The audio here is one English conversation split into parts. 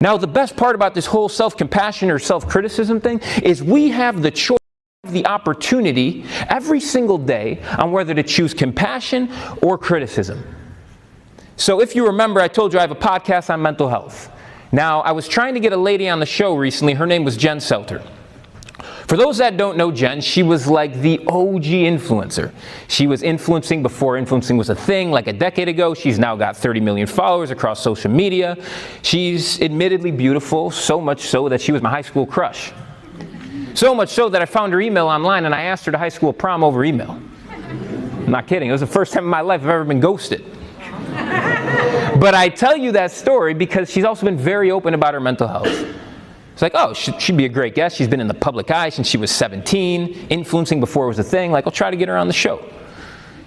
Now, the best part about this whole self-compassion or self-criticism thing is we have the choice, the opportunity every single day on whether to choose compassion or criticism. So if you remember, I told you I have a podcast on mental health. Now, I was trying to get a lady on the show recently. Her name was Jen Selter. For those that don't know Jen, she was like the OG influencer. She was influencing before influencing was a thing, like a decade ago. She's now got 30 million followers across social media. She's admittedly beautiful, so much so that she was my high school crush. So much so that I found her email online and I asked her to high school prom over email. I'm not kidding. It was the first time in my life I've ever been ghosted. But I tell you that story because she's also been very open about her mental health. It's like, oh, she'd be a great guest. She's been in the public eye since she was 17, influencing before it was a thing. Like, I'll try to get her on the show.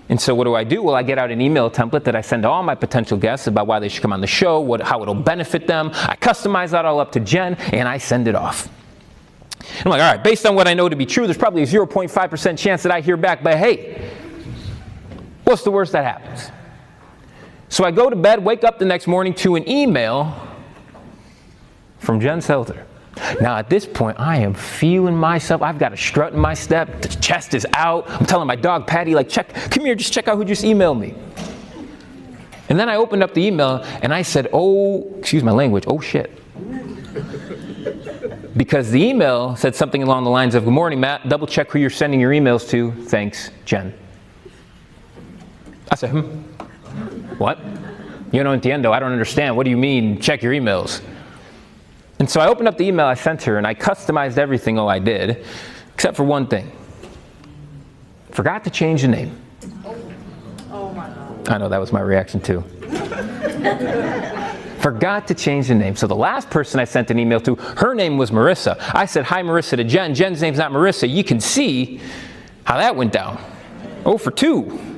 And so what do? Well, I get out an email template that I send to all my potential guests about why they should come on the show, how it'll benefit them. I customize that all up to Jen, and I send it off. I'm like, all right, based on what I know to be true, there's probably a 0.5% chance that I hear back, but hey, what's the worst that happens? So I go to bed, wake up the next morning to an email from Jen Selter. Now at this point, I am feeling myself. I've got a strut in my step. The chest is out. I'm telling my dog, Patty, like, come here, just check out who just emailed me. And then I opened up the email and I said, oh, excuse my language, oh shit. Because the email said something along the lines of, good morning, Matt, double check who you're sending your emails to. Thanks, Jen. I said, what? You no entiendo, I don't understand. What do you mean, check your emails? And so I opened up the email I sent her and I customized everything I did, except for one thing. Forgot to change the name. Oh my God. I know, that was my reaction too. Forgot to change the name. So the last person I sent an email to, her name was Marissa. I said, hi Marissa to Jen. Jen's name's not Marissa. You can see how that went down. 0 for 2.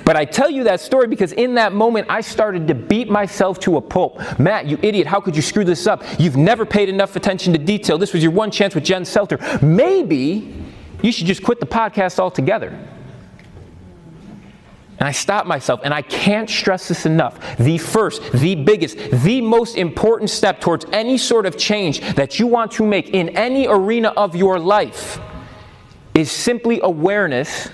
But I tell you that story because in that moment, I started to beat myself to a pulp. Matt, you idiot, how could you screw this up? You've never paid enough attention to detail. This was your one chance with Jen Selter. Maybe you should just quit the podcast altogether. And I stopped myself, and I can't stress this enough. The first, the biggest, the most important step towards any sort of change that you want to make in any arena of your life is simply awareness